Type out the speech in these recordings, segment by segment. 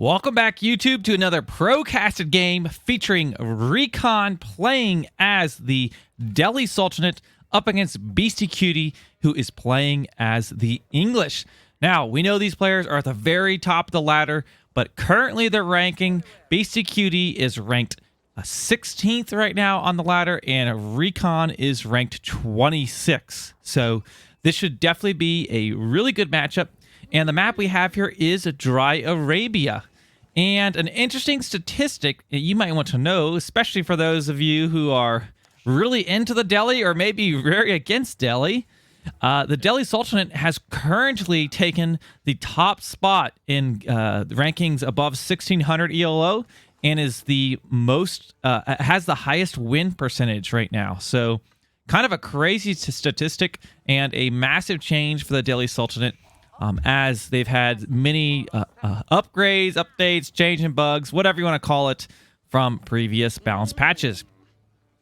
Welcome back, YouTube, to another pro-casted game featuring Recon playing as the Delhi Sultanate up against Beastyqt, who is playing as the English. Now, we know these players are at the very top of the ladder, but currently their ranking, Beastyqt is ranked 16th right now on the ladder, and Recon is ranked 26. So this should definitely be a really good matchup. And the map we have here is Dry Arabia. And an interesting statistic that you might want to know, especially for those of you who are really into the Delhi or maybe very against Delhi, the Delhi Sultanate has currently taken the top spot in rankings above 1600 ELO and is the most, has the highest win percentage right now. So kind of a crazy statistic and a massive change for the Delhi Sultanate. As they've had many upgrades, updates, changing bugs, whatever you want to call it, from previous balance patches.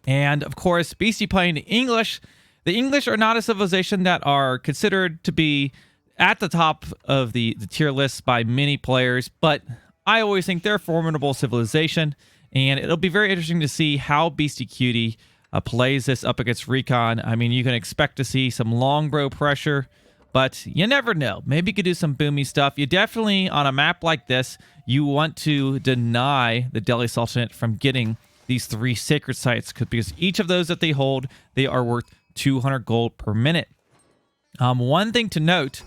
And of course, Beastie playing the English. The English are not a civilization that are considered to be at the top of the tier list by many players, but I always think they're a formidable civilization, and it'll be very interesting to see how Beastyqt plays this up against Recon. I mean, you can expect to see some longbow pressure, but you never know. Maybe you could do some boomy stuff. You definitely, on a map like this, you want to deny the Delhi Sultanate from getting these 3 sacred sites, because each of those that they hold, they are worth 200 gold per minute. One thing to note,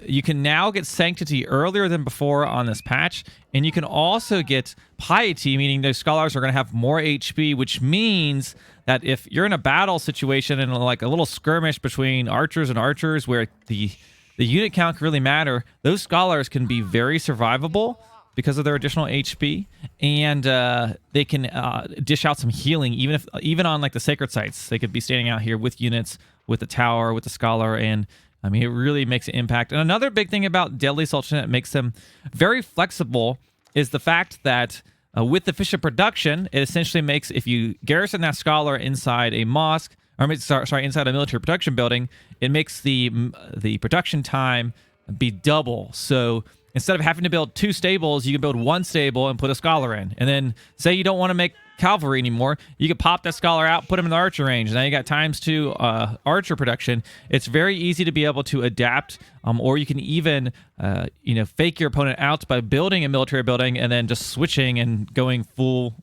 you can now get Sanctity earlier than before on this patch, and you can also get Piety, meaning those scholars are going to have more HP, which means that if you're in a battle situation and like a little skirmish between archers and archers where the unit count can really matter, those scholars can be very survivable because of their additional HP, and they can dish out some healing even on like the sacred sites. They could be standing out here with units, with the tower, with the scholar, and I mean, it really makes an impact. And another big thing about Delhi Sultanate that makes them very flexible is the fact that with efficient production, it essentially makes, if you garrison that scholar inside a mosque, or inside a military production building, it makes the production time be double. So instead of having to build 2 stables, you can build 1 stable and put a scholar in. And then say you don't want to make cavalry anymore, you can pop that scholar out, put him in the archer range. Now you got ×2 archer production. It's very easy to be able to adapt, or you can even fake your opponent out by building a military building and then just switching and going full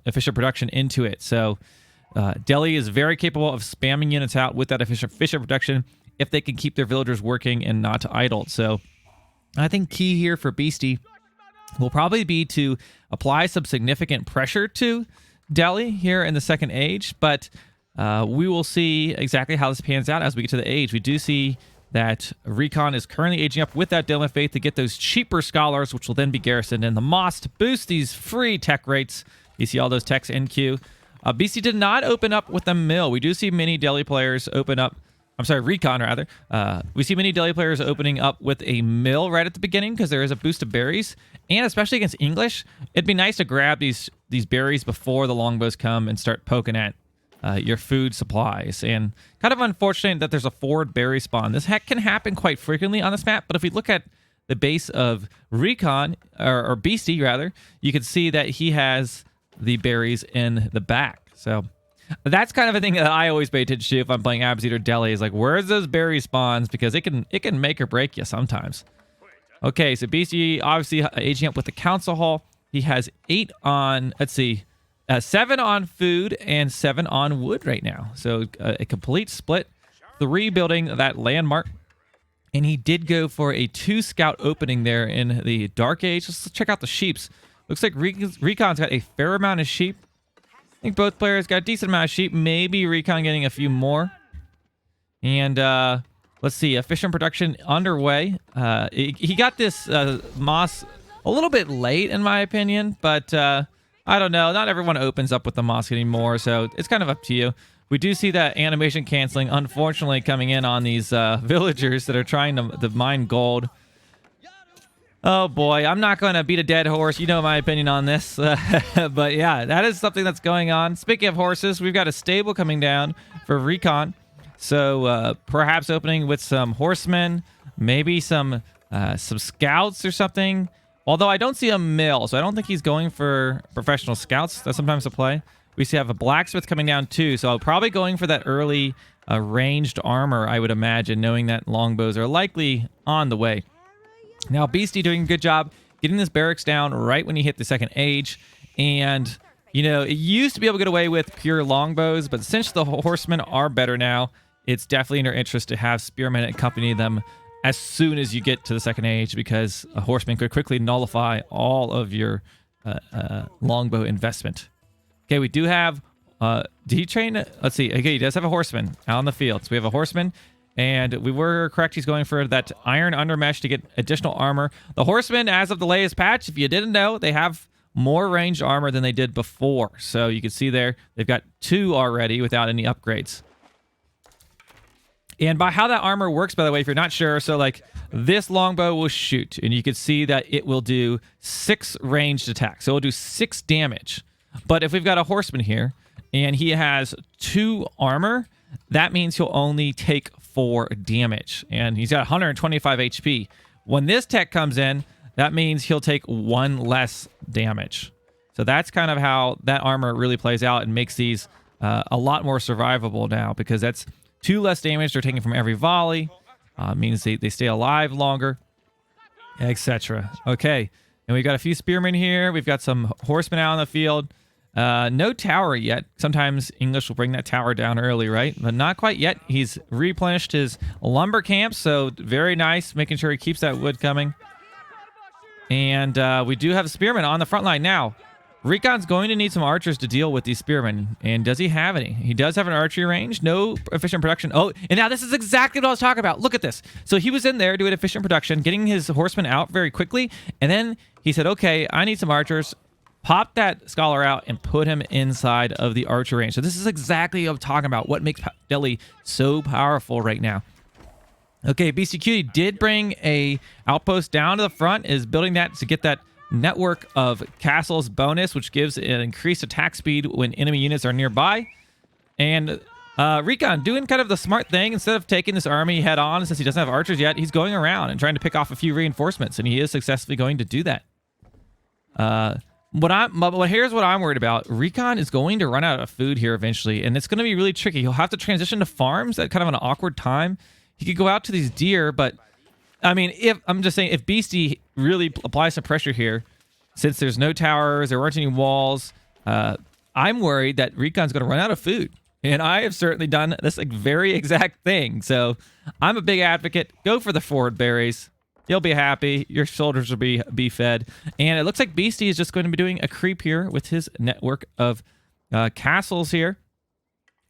efficient production into it. So Delhi is very capable of spamming units out with that efficient production if they can keep their villagers working and not idle. So I think key here for Beastie will probably be to apply some significant pressure to Delhi here in the second age, but we will see exactly how this pans out as we get to the age. We do see that Recon is currently aging up with that Dome of Faith to get those cheaper scholars, which will then be garrisoned in the Moss to boost these free tech rates. You see all those techs in queue. Beastie did not open up with a mill. We do see many Delhi players open up. I'm sorry, Recon rather. We see many Delhi players opening up with a mill right at the beginning because there is a boost of berries. And especially against English, it'd be nice to grab these berries before the longbows come and start poking at your food supplies. And kind of unfortunate that there's a forward berry spawn. This can happen quite frequently on this map, but if we look at the base of Recon, or Beastie rather, you can see that he has the berries in the back. So that's kind of a thing that I always pay attention to if I'm playing Abzite or Delhi, is like, where's those berry spawns? Because it can make or break you sometimes. Okay, so Beastie obviously aging up with the Council Hall. He has 8 on, 7 on food and 7 on wood right now. So a complete split. 3 building that landmark. And he did go for a 2 scout opening there in the Dark Age. Let's check out the sheeps. Looks like Recon's got a fair amount of sheep. I think both players got a decent amount of sheep. Maybe Recon getting a few more. And let's see, efficient production underway. He got this moss a little bit late, in my opinion, but I don't know. Not everyone opens up with the moss anymore, so it's kind of up to you. We do see that animation canceling, unfortunately, coming in on these villagers that are trying to mine gold. Oh boy, I'm not going to beat a dead horse. You know my opinion on this. But yeah, that is something that's going on. Speaking of horses, we've got a stable coming down for Recon. So perhaps opening with some horsemen, maybe some scouts or something. Although I don't see a mill, so I don't think he's going for professional scouts. That's sometimes a play. We see have a blacksmith coming down too, so probably going for that early ranged armor, I would imagine, knowing that longbows are likely on the way. Now, Beasty doing a good job getting this barracks down right when he hit the second age. And, you know, it used to be able to get away with pure longbows, but since the horsemen are better now, it's definitely in their interest to have spearmen accompany them as soon as you get to the second age, because a horseman could quickly nullify all of your longbow investment. Okay, we do have... did he train? Let's see. Okay, he does have a horseman out on the field. So we have a horseman, and we were correct. He's going for that iron undermesh to get additional armor. The horsemen, as of the latest patch, if you didn't know, they have more ranged armor than they did before. So you can see there, they've got 2 already without any upgrades. And by how that armor works, by the way, if you're not sure, so like this longbow will shoot, and you can see that it will do 6 ranged attacks. So it will do 6 damage. But if we've got a horseman here, and he has 2 armor, that means he'll only take 4 damage. And he's got 125 HP. When this tech comes in, that means he'll take 1 less damage. So that's kind of how that armor really plays out and makes these a lot more survivable now, because that's 2 less damage they're taking from every volley. Means they stay alive longer, etc. Okay, and we've got a few spearmen here. We've got some horsemen out on the field. No tower yet. Sometimes English will bring that tower down early, right? But not quite yet. He's replenished his lumber camp, so very nice, making sure he keeps that wood coming. And we do have spearmen on the front line now. Recon's going to need some archers to deal with these spearmen. And does he have any? He does have an archery range. No efficient production. Oh, and now this is exactly what I was talking about. Look at this. So he was in there doing efficient production, getting his horsemen out very quickly. And then he said, okay, I need some archers. Pop that scholar out and put him inside of the archer range. So this is exactly what I'm talking about. What makes Delhi so powerful right now. Okay, Beastyqt did bring a outpost down to the front, is building that to get that network of castles bonus, which gives an increased attack speed when enemy units are nearby. And Recon doing kind of the smart thing. Instead of taking this army head on, since he doesn't have archers yet, he's going around and trying to pick off a few reinforcements, and he is successfully going to do that. Here's what I'm worried about. Recon is going to run out of food here eventually, and it's going to be really tricky. He'll have to transition to farms at kind of an awkward time. He could go out to these deer, but I mean, if Beasty really applies some pressure here, since there's no towers, there weren't any walls, I'm worried that Recon's going to run out of food. And I have certainly done this very exact thing. So I'm a big advocate. Go for the forward berries. You'll be happy. Your soldiers will be fed. And it looks like Beasty is just going to be doing a creep here with his network of castles here.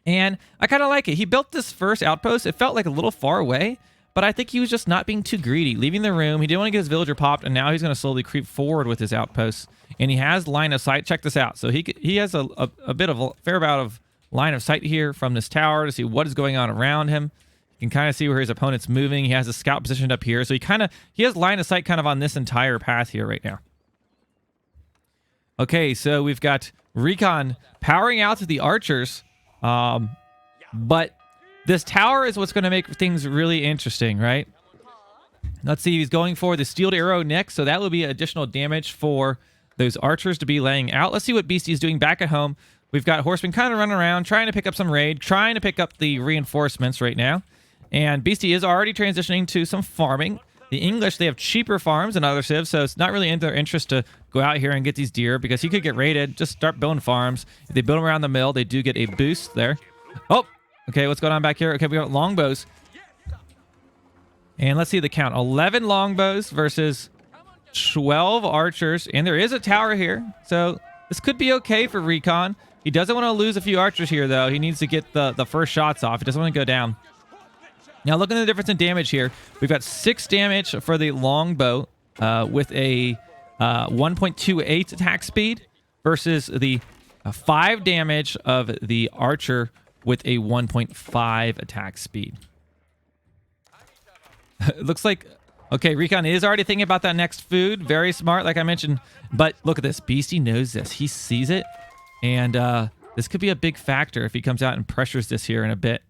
And I kind of like it. He built this first outpost. It felt like a little far away, but I think he was just not being too greedy, leaving the room. He didn't want to get his villager popped, and now he's going to slowly creep forward with his outposts. And he has line of sight. Check this out. So he has a fair amount of line of sight here from this tower to see what is going on around him. You can kind of see where his opponent's moving. He has a scout positioned up here. So he has line of sight kind of on this entire path here right now. Okay, so we've got Recon powering out to the archers. But this tower is what's going to make things really interesting, right? Let's see. He's going for the steeled arrow next. So that will be additional damage for those archers to be laying out. Let's see what Beasty is doing back at home. We've got horsemen kind of running around, trying to pick up some raid, trying to pick up the reinforcements right now. And Beasty is already transitioning to some farming. The English, they have cheaper farms than other civs, so it's not really in their interest to go out here and get these deer, because he could get raided. Just start building farms. If they build them around the mill, they do get a boost there. Oh, okay, what's going on back here? Okay, we got longbows. And let's see the count. 11 longbows versus 12 archers. And there is a tower here, so this could be okay for Recon. He doesn't want to lose a few archers here, though. He needs to get the first shots off. He doesn't want to go down. Now, look at the difference in damage here. We've got 6 damage for the longbow with a 1.28 attack speed versus the 5 damage of the archer with a 1.5 attack speed. It looks like... Okay, Recon is already thinking about that next food. Very smart, like I mentioned. But look at this. Beasty knows this. He sees it. And this could be a big factor if he comes out and pressures this here in a bit.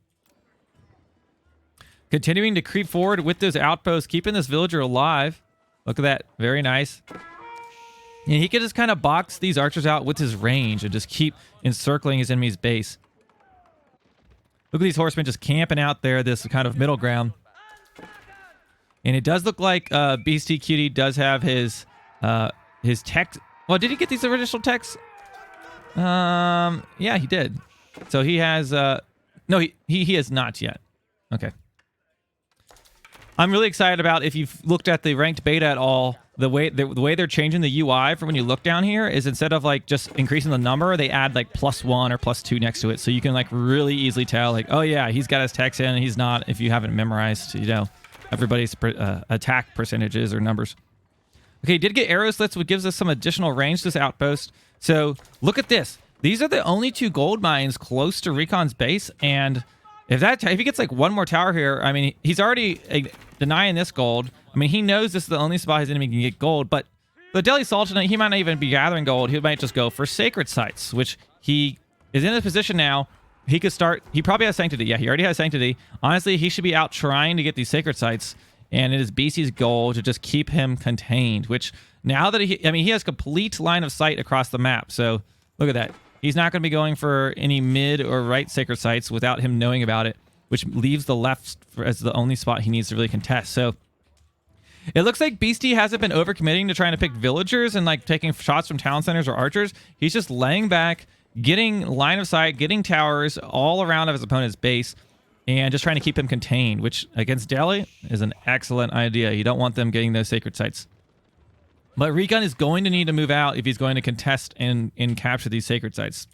Continuing to creep forward with those outposts, keeping this villager alive. Look at that. Very nice. And he can just kind of box these archers out with his range and just keep encircling his enemy's base. Look at these horsemen just camping out there, this kind of middle ground. And it does look like Beastyqt does have his tech. Well, did he get these original techs? Yeah, he did. So he has no, he has not yet. Okay. I'm really excited about, if you've looked at the ranked beta at all, the way they're changing the UI for when you look down here is, instead of like just increasing the number, they add like +1 or +2 next to it, so you can like really easily tell, like, oh yeah, he's got his techs in and he's not, if you haven't memorized, you know, everybody's attack percentages or numbers. Okay, did get arrow slits, which gives us some additional range to this outpost. So look at this. These are the only 2 gold mines close to Recon's base, and if he gets like one more tower here, I mean, he's already denying this gold. I mean, he knows this is the only spot his enemy can get gold, but the Delhi Sultanate, he might not even be gathering gold. He might just go for sacred sites, which he is in a position now. He could start. He probably has sanctity. Yeah, he already has sanctity. Honestly, he should be out trying to get these sacred sites, and it is BC's goal to just keep him contained, which now that he has complete line of sight across the map. So look at that. He's not going to be going for any mid or right sacred sites without him knowing about it, which leaves the left as the only spot he needs to really contest. So it looks like Beasty hasn't been overcommitting to trying to pick villagers and like taking shots from town centers or archers. He's just laying back, getting line of sight, getting towers all around of his opponent's base, and just trying to keep him contained, which against Delhi is an excellent idea. You don't want them getting those sacred sites. But Recon is going to need to move out if he's going to contest and capture these sacred sites.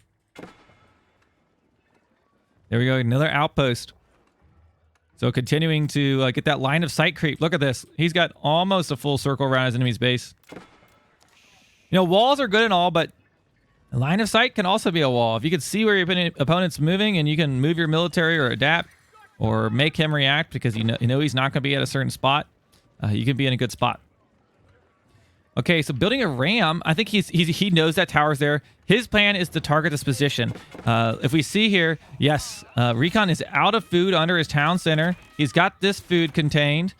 There we go, another outpost. So continuing to get that line of sight creep. Look at this. He's got almost a full circle around his enemy's base. You know, walls are good and all, but a line of sight can also be a wall. If you can see where your opponent's moving and you can move your military or adapt or make him react because you know he's not going to be at a certain spot, you can be in a good spot. Okay, so building a ram, I think he knows that tower's there. His plan is to target this position. If we see here, yes, Recon is out of food under his town center. He's got this food contained.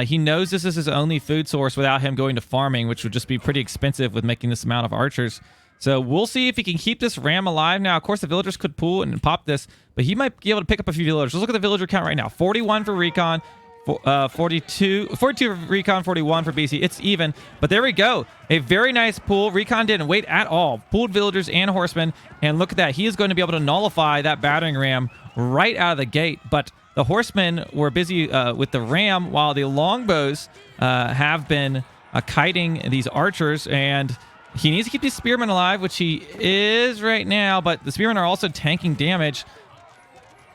He knows this is his only food source without him going to farming, which would just be pretty expensive with making this amount of archers. So we'll see if he can keep this ram alive. Now, of course, the villagers could pull and pop this, but he might be able to pick up a few villagers. Let's look at the villager count right now. 41 for Recon. 42 for Recon, 41 for BC. It's even, but there we go. A very nice pull. Recon didn't wait at all. Pulled villagers and horsemen, and look at that. He is going to be able to nullify that battering ram right out of the gate, but the horsemen were busy with the ram while the longbows have been kiting these archers, and he needs to keep these spearmen alive, which he is right now, but the spearmen are also tanking damage.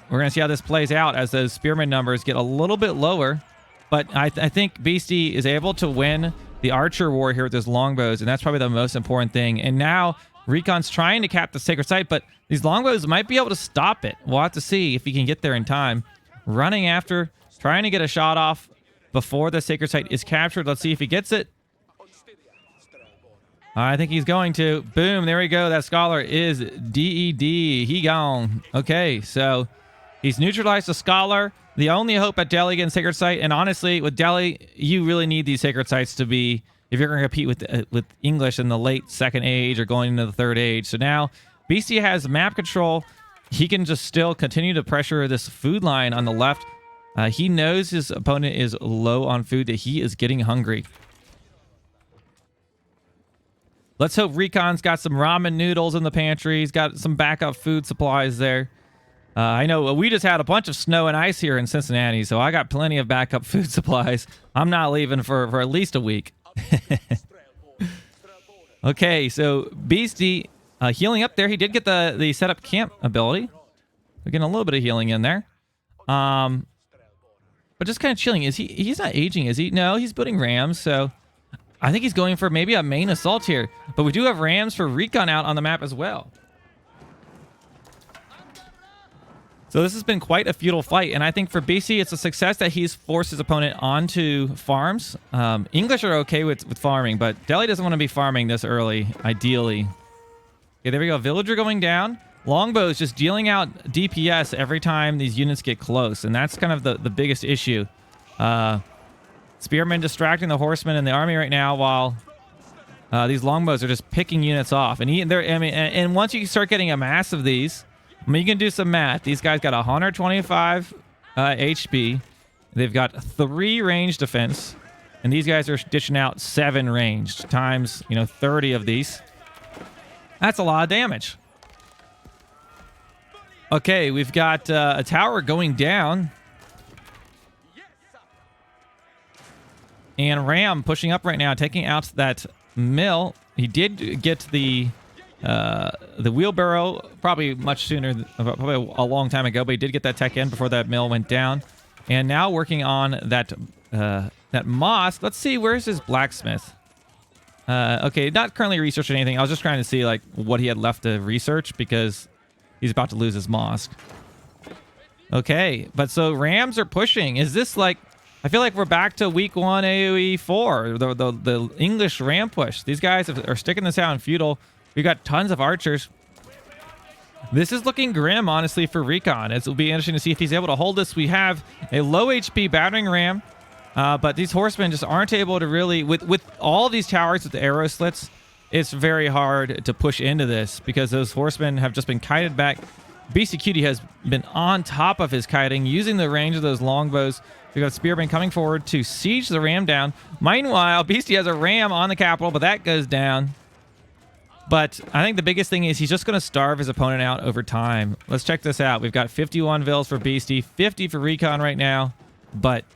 We're going to see how this plays out as those spearman numbers get a little bit lower. But I think Beasty is able to win the archer war here with his longbows, and that's probably the most important thing. And now Recon's trying to cap the sacred site, but these longbows might be able to stop it. We'll have to see if he can get there in time. Running after, trying to get a shot off before the sacred site is captured. Let's see if he gets it. I think he's going to. Boom, there we go. That scholar is DED. He gone. Okay, so he's neutralized the scholar. The only hope at Delhi against sacred site, and honestly, with Delhi, you really need these sacred sites to be, if you're going to compete with English in the late second age or going into the third age. So now Beasty has map control. He can just still continue to pressure this food line on the left. He knows his opponent is low on food, that he is getting hungry. Let's hope Recon's got some ramen noodles in the pantry. He's got some backup food supplies there. I know we just had a bunch of snow and ice here in Cincinnati, so I got plenty of backup food supplies. I'm not leaving for at least a week. Okay, so Beasty healing up there. He did get the setup camp ability. We're getting a little bit of healing in there. But just kind of chilling. He's not aging, is he? No, he's building rams, so I think he's going for maybe a main assault here. But we do have rams for Recon out on the map as well. So this has been quite a feudal fight, and I think for BC, it's a success that he's forced his opponent onto farms. English are okay with farming, but Delhi doesn't want to be farming this early, ideally. Okay, there we go. Villager going down. Longbows just dealing out DPS every time these units get close, and that's kind of the biggest issue. Spearmen distracting the horsemen in the army right now while These longbows are just picking units off, and and once you start getting a mass of these, I mean, you can do some math. These guys got 125 HP. They've got 3 range defense, and these guys are dishing out 7 ranged times 30 of these. That's a lot of damage. Okay, we've got a tower going down. And Ram pushing up right now, taking out that mill. He did get the wheelbarrow probably much sooner, probably a long time ago, but he did get that tech in before that mill went down. And now working on that mosque. Let's see, where's his blacksmith? Okay, not currently researching anything. I was just trying to see like what he had left to research because he's about to lose his mosque. Okay, but so Rams are pushing. Is this like... I feel like we're back to week 1 AoE4, the English ram push. These guys are sticking this out in Feudal. We've got tons of archers. This is looking grim, honestly, for Recon. It will be interesting to see if he's able to hold this. We have a low HP battering ram, but these horsemen just aren't able to really... With all of these towers with the arrow slits, it's very hard to push into this because those horsemen have just been kited back. Beastyqt has been on top of his kiting, using the range of those longbows. We've got Spearman coming forward to siege the ram down. Meanwhile, Beastie has a ram on the capital, but that goes down. But I think the biggest thing is he's just going to starve his opponent out over time. Let's check this out. We've got 51 vills for Beastie, 50 for Recon right now. But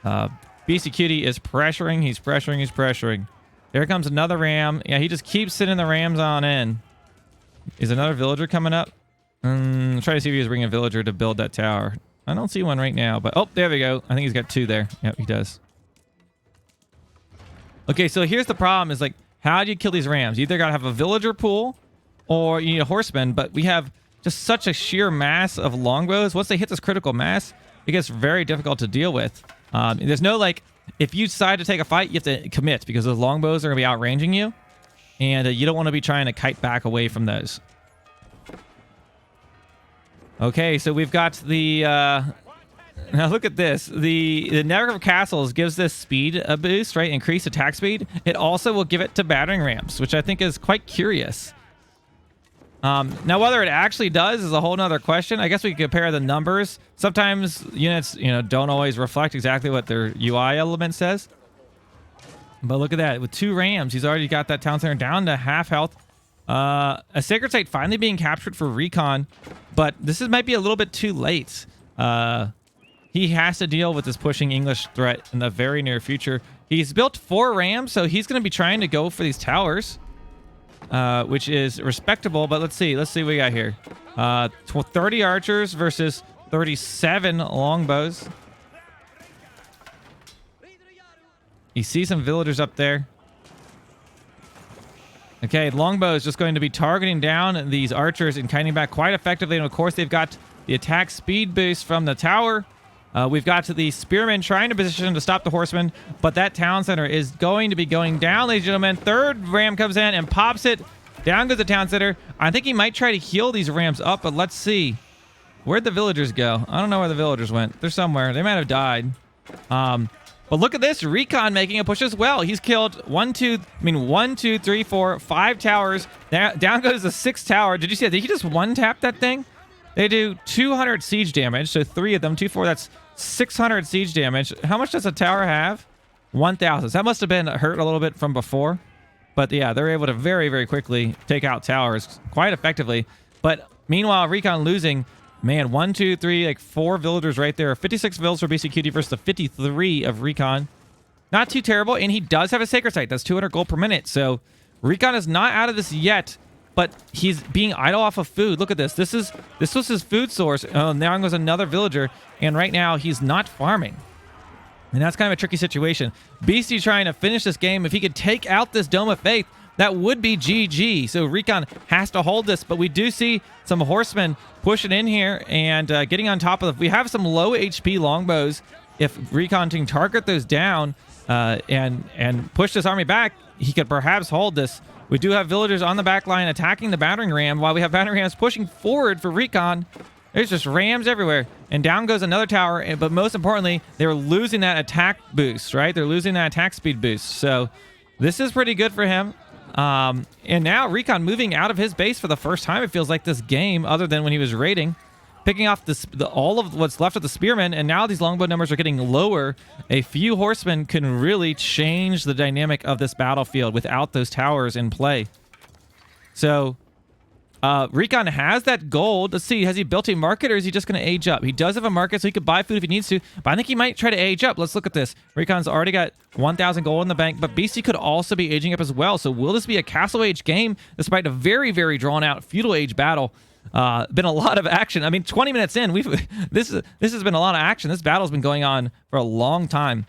Beastyqt is pressuring. He's pressuring. He's pressuring. There comes another ram. Yeah, he just keeps sending the rams on in. Is another villager coming up? Try to see if he's bringing a villager to build that tower. I don't see one right now, but... Oh, there we go. I think he's got 2 there. Yep, he does. Okay, so here's the problem is, like, how do you kill these rams? You either got to have a villager pool or you need a horseman, but we have just such a sheer mass of longbows. Once they hit this critical mass, it gets very difficult to deal with. There's no, like... If you decide to take a fight, you have to commit because those longbows are going to be outranging you, and you don't want to be trying to kite back away from those. Okay, so we've got the... now look at this. The network of castles gives this speed a boost, right? Increased attack speed. It also will give it to battering rams, which I think is quite curious. Now, whether it actually does is a whole nother question. I guess we can compare the numbers. Sometimes units, don't always reflect exactly what their UI element says. But look at that. With 2 rams, he's already got that town center down to half health. A sacred site finally being captured for Recon, but might be a little bit too late. He has to deal with this pushing English threat in the very near future. He's built 4 rams, so he's going to be trying to go for these towers, which is respectable. But let's see what we got here. 30 archers versus 37 longbows. You see some villagers up there. Okay, longbow is just going to be targeting down these archers and kiting back quite effectively. And of course, they've got the attack speed boost from the tower. We've got the spearmen trying to position to stop the horsemen, but that town center is going to be going down, ladies and gentlemen. 3rd ram comes in and pops it. Down goes the town center. I think he might try to heal these rams up, but let's see. Where'd the villagers go? I don't know where the villagers went. They're somewhere. They might have died. But look at this. Recon making a push as well. He's killed 1, 2, 3, 4, 5 towers. Down goes the 6th tower. Did you see that? Did he just one-tap that thing? They do 200 siege damage. So 3 of them, 2, 4, that's 600 siege damage. How much does a tower have? 1,000. So that must have been hurt a little bit from before. But yeah, they're able to very, very quickly take out towers quite effectively. But meanwhile, Recon losing... Man, 1, 2, 3, like 4 villagers right there. 56 vills for Beastyqt versus the 53 of Recon. Not too terrible, and he does have a sacred site. That's 200 gold per minute. So Recon is not out of this yet, but he's being idle off of food. Look at this. This was his food source. Oh, now goes another villager, and right now he's not farming. And that's kind of a tricky situation. Beastie trying to finish this game. If he could take out this Dome of Faith, that would be GG. So Recon has to hold this, but we do see some horsemen pushing in here and getting on top of... We have some low HP longbows. If Recon can target those down and push this army back, he could perhaps hold this. We do have villagers on the back line attacking the battering ram while we have battering rams pushing forward for Recon. There's just rams everywhere. And down goes another tower. But most importantly, they're losing that attack boost, right? They're losing that attack speed boost. So this is pretty good for him. And now Recon moving out of his base for the first time, it feels like, this game, other than when he was raiding. Picking off all of what's left of the spearmen, and now these longbow numbers are getting lower. A few horsemen can really change the dynamic of this battlefield without those towers in play. So Recon has that gold. Let's see, has he built a market, or is he just going to age up? He does have a market, so he could buy food if he needs to, but I think he might try to age up. Let's look at this. Recon's already got 1,000 gold in the bank, but Beasty could also be aging up as well. So will this be a Castle Age game, despite a very, very drawn-out Feudal Age battle? Been a lot of action. I mean, 20 minutes in, this has been a lot of action. This battle's been going on for a long time.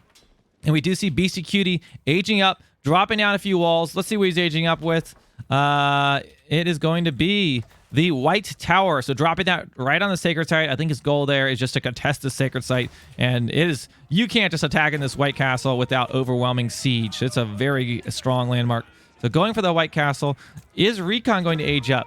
And we do see Beastyqt aging up, dropping down a few walls. Let's see what he's aging up with. It is going to be the White Tower. So dropping that right on the sacred site. I think his goal there is just to contest the sacred site. And it is, you can't just attack in this White Castle without overwhelming siege. It's a very strong landmark. So going for the White Castle. Is Recon going to age up?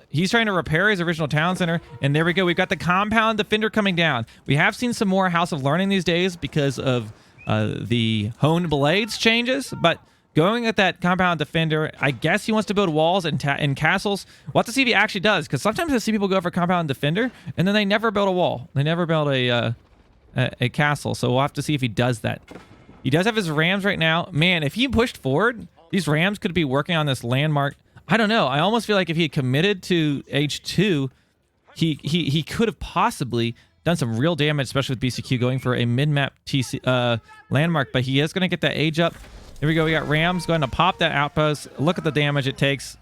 He's trying to repair his original town center, and there we go. We've got the compound defender coming down. We have seen some more House of Learning these days because of the honed blades changes, but going at that compound defender, I guess he wants to build walls and castles. We'll have to see if he actually does, because sometimes I see people go for compound defender and then they never build a wall. They never build a castle. So we'll have to see if he does that. He does have his rams right now. Man, if he pushed forward, these rams could be working on this landmark. I don't know. I almost feel like if he had committed to Age 2, he could have possibly done some real damage, especially with Beastyqt going for a mid-map TC landmark. But he is going to get that age up. There we go. We got rams going to pop that outpost. Look at the damage it takes.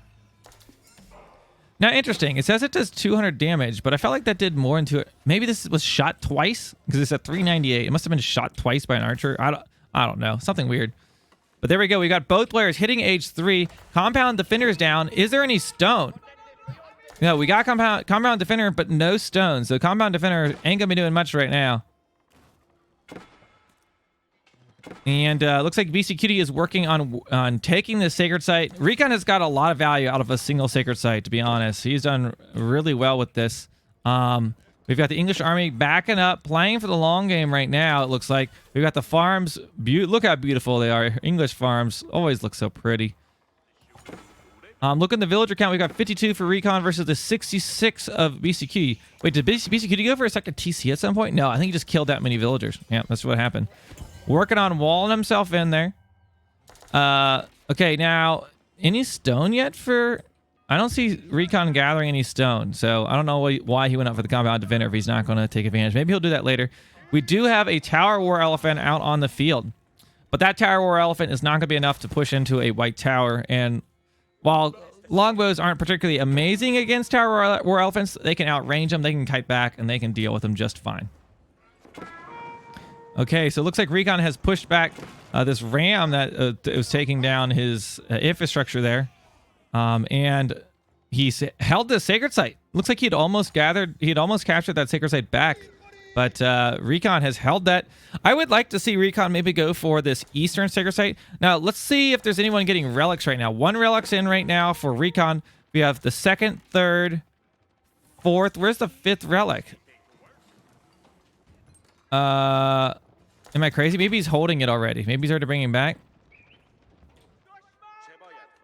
Now, interesting. It says it does 200 damage, but I felt like that did more into it. Maybe this was shot twice because it's at 398. It must have been shot twice by an archer. I don't know. Something weird. But there we go. We got both players hitting Age 3. Compound defenders down. Is there any stone? No, we got compound defender, but no stone. So compound defender ain't gonna be doing much right now. And looks like Beastyqt is working on taking the sacred site. Recon has got a lot of value out of a single sacred site, to be honest. He's done really well with this. We've got the English army backing up, playing for the long game right now, it looks like. We've got the farms. Look how beautiful they are. English farms always look so pretty. Look at the villager count. We got 52 for Recon versus the 66 of Beastyqt. Wait, did Beastyqt go for a second TC at some point? No, I think he just killed that many villagers. Yeah, that's what happened. Working on walling himself in there. Okay, now, any stone yet for... I don't see Recon gathering any stone, so I don't know why he went up for the compound defender if he's not going to take advantage. Maybe he'll do that later. We do have a Tower War Elephant out on the field, but that Tower War Elephant is not going to be enough to push into a White Tower, and while longbows aren't particularly amazing against Tower War Elephants, they can outrange them, they can kite back, and they can deal with them just fine. Okay, so it looks like Recon has pushed back this ram that was taking down his infrastructure there. And he's held the sacred site. Looks like he had almost captured that sacred site back. But Recon has held that. I would like to see Recon maybe go for this eastern sacred site. Now, let's see if there's anyone getting relics right now. One relic's in right now for Recon. We have the second, third, fourth. Where's the fifth relic? Am I crazy? Maybe he's holding it already. Maybe he's already bringing it back.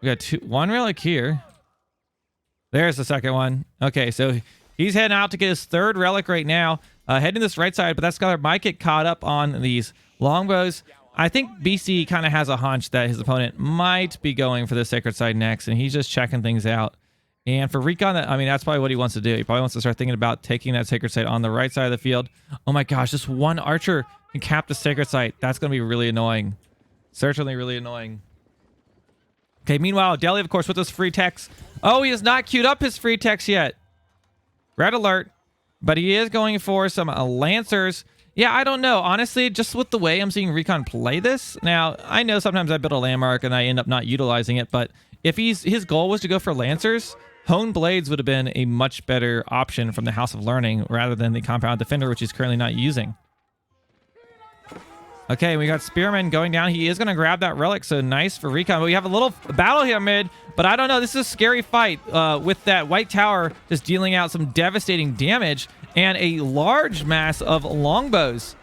We got one relic here. There's the second one. Okay, so he's heading out to get his third relic right now. Heading to this right side, but that scholar might get caught up on these longbows. I think BC kind of has a hunch that his opponent might be going for the sacred side next, and he's just checking things out. And for Recon, I mean, that's probably what he wants to do. He probably wants to start thinking about taking that sacred site on the right side of the field. Oh my gosh, just one archer can cap the sacred site. That's going to be really annoying. Certainly really annoying. Okay, meanwhile, Delhi, of course, with his free text. Oh, he has not queued up his free text yet. Red alert. But he is going for some Lancers. Yeah, I don't know. Honestly, just with the way I'm seeing Recon play this. Now, I know sometimes I build a landmark and I end up not utilizing it. But if his goal was to go for Lancers, Honed Blades would have been a much better option from the House of Learning rather than the Compound Defender, which he's currently not using. Okay, we got Spearman going down. He is going to grab that relic, so nice for Recon. But we have a little battle here mid, but I don't know. This is a scary fight with that White Tower just dealing out some devastating damage and a large mass of longbows.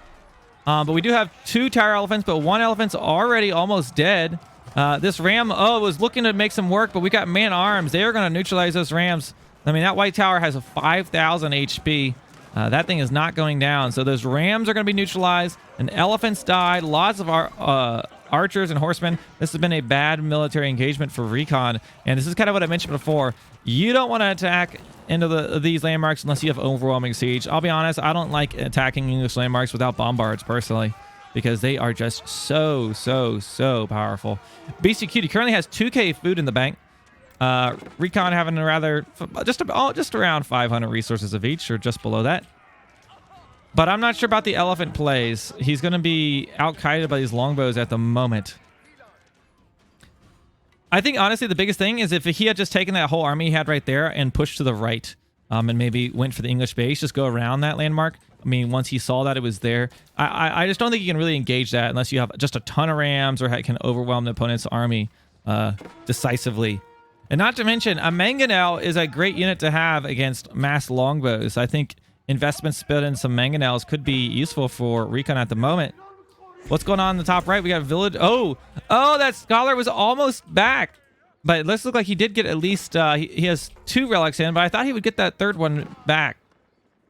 But we do have two Tower Elephants, but one elephant's already almost dead. This ram, was looking to make some work, but we got man-arms. They are going to neutralize those rams. I mean, that white tower has a 5,000 HP. That thing is not going down. So those rams are going to be neutralized. And elephants died. Lots of our archers and horsemen. This has been a bad military engagement for Recon. And this is kind of what I mentioned before. You don't want to attack into these landmarks unless you have overwhelming siege. I'll be honest, I don't like attacking English landmarks without bombards personally, because they are just so powerful. Beastyqt currently has 2k food in the bank. Recon having a rather just around 500 resources of each, or just below that. But I'm not sure about the elephant plays. He's going to be out-kited by these longbows at the moment. I think, honestly, the biggest thing is if he had just taken that whole army he had right there and pushed to the right, and maybe went for the English base, just go around that landmark. I mean, once he saw that it was there, I just don't think you can really engage that unless you have just a ton of rams or can overwhelm the opponent's army decisively. And not to mention, a mangonel is a great unit to have against mass longbows. I think investment split in some mangonels could be useful for Recon at the moment. What's going on in the top right? We got village. Oh, that scholar was almost back. But it looks like he did get at least, he has 2 relics in, but I thought he would get that 3rd one back.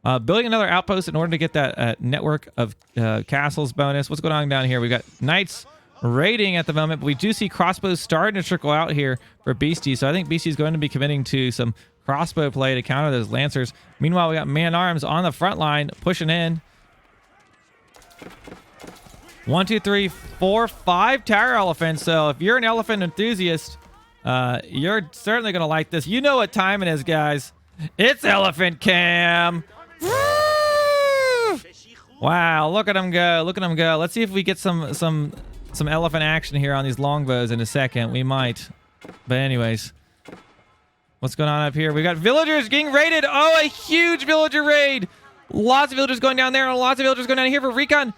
Building another outpost in order to get that network of castles bonus. What's going on down here? We got knights raiding at the moment, but we do see crossbows starting to trickle out here for Beastie. So I think Beastie is going to be committing to some crossbow play to counter those lancers. Meanwhile, we got man-arms on the front line pushing in. 1, 2, 3, 4, 5 tower elephants. So if you're an elephant enthusiast, you're certainly going to like this. You know what time it is, guys. It's elephant cam. Wow, look at him go. Look at him go. Let's see if we get some elephant action here on these longbows in a second. We might. But anyways, what's going on up here? We got villagers getting raided. Oh, a huge villager raid. Lots of villagers going down there and lots of villagers going down here for Recon.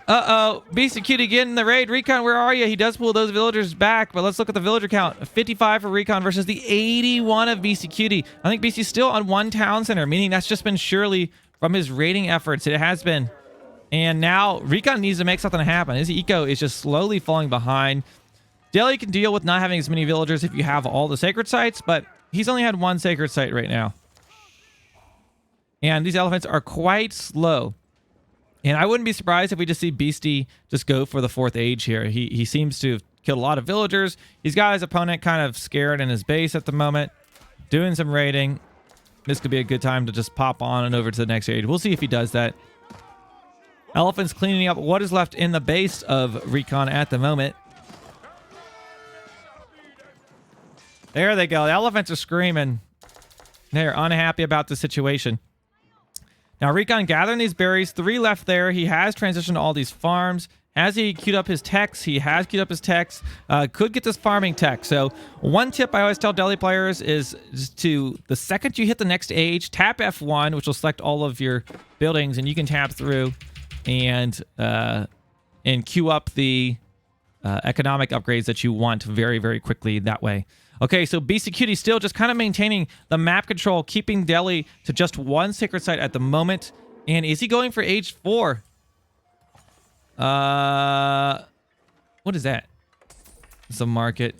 Beastyqt getting the raid. Recon, where are you? He does pull those villagers back, but let's look at the villager count. 55 for Recon versus the 81 of Beastyqt. I think Beasty's still on 1 town center, meaning that's just been surely from his raiding efforts. It has been. And now Recon needs to make something happen. His eco is just slowly falling behind. Delhi can deal with not having as many villagers if you have all the sacred sites, but he's only had 1 sacred site right now. And these elephants are quite slow. And I wouldn't be surprised if we just see Beastie just go for the 4th age here. He seems to have killed a lot of villagers. He's got his opponent kind of scared in his base at the moment, doing some raiding. This could be a good time to just pop on and over to the next age. We'll see if he does that. Elephants cleaning up what is left in the base of Recon at the moment. There they go. The elephants are screaming. They're unhappy about the situation. Now, Recon gathering these berries. 3 left there. He has transitioned to all these farms. Has he queued up his techs? He has queued up his techs. Could get this farming tech. So one tip I always tell Delhi players is just to, the second you hit the next age, tap F1, which will select all of your buildings, and you can tap through and queue up the economic upgrades that you want very quickly that way. Okay, so Beastyqt still just kind of maintaining the map control, keeping Delhi to just 1 sacred site at the moment. And is he going for age 4? What is that? It's a market.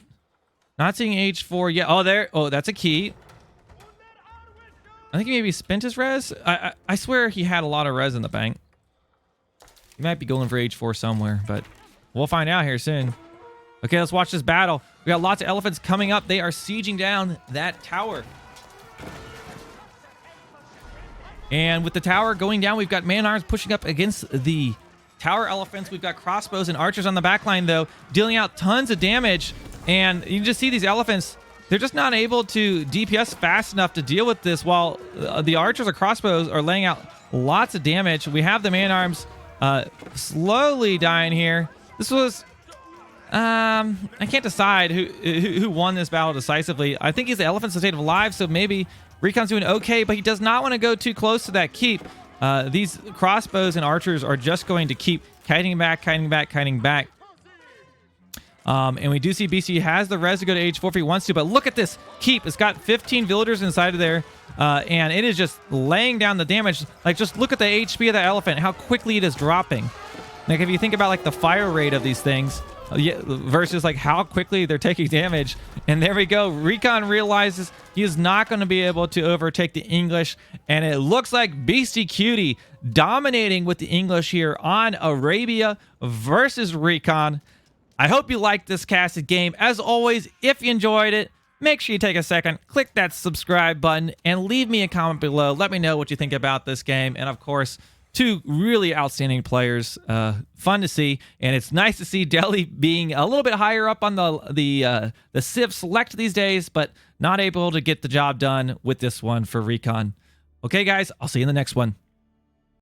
Not seeing age 4 yet. Oh, there. Oh, that's a key. I think he maybe spent his res. I swear he had a lot of res in the bank. He might be going for age 4 somewhere, but we'll find out here soon. Okay, let's watch this battle. We got lots of elephants coming up. They are sieging down that tower. And with the tower going down, we've got man-arms pushing up against the tower elephants. We've got crossbows and archers on the back line, though, dealing out tons of damage. And you can just see these elephants, they're just not able to DPS fast enough to deal with this, while the archers or crossbows are laying out lots of damage. We have the man-arms slowly dying here. This was... I can't decide who won this battle decisively. I think he's the elephant's state of life, so maybe Recon's doing okay, but he does not want to go too close to that keep. These crossbows and archers are just going to keep kiting back. And we do see BC has the res to go to age 4 if he wants to, but look at this keep. It's got 15 villagers inside of there, and it is just laying down the damage. Like, just look at the HP of the elephant, how quickly it is dropping. Like, if you think about, like, the fire rate of these things, Yeah, versus like how quickly they're taking damage. And there we go. Recon realizes he is not going to be able to overtake the English, and it looks like Beastyqt dominating with the English here on Arabia versus Recon. I hope you liked this casted game. As always, if you enjoyed it, make sure you take a second, click that subscribe button, and leave me a comment below. Let me know what you think about this game. And of course, two really outstanding players. Fun to see, and it's nice to see Delhi being a little bit higher up on the Civ Select these days, but not able to get the job done with this one for Recon. Okay, guys, I'll see you in the next one.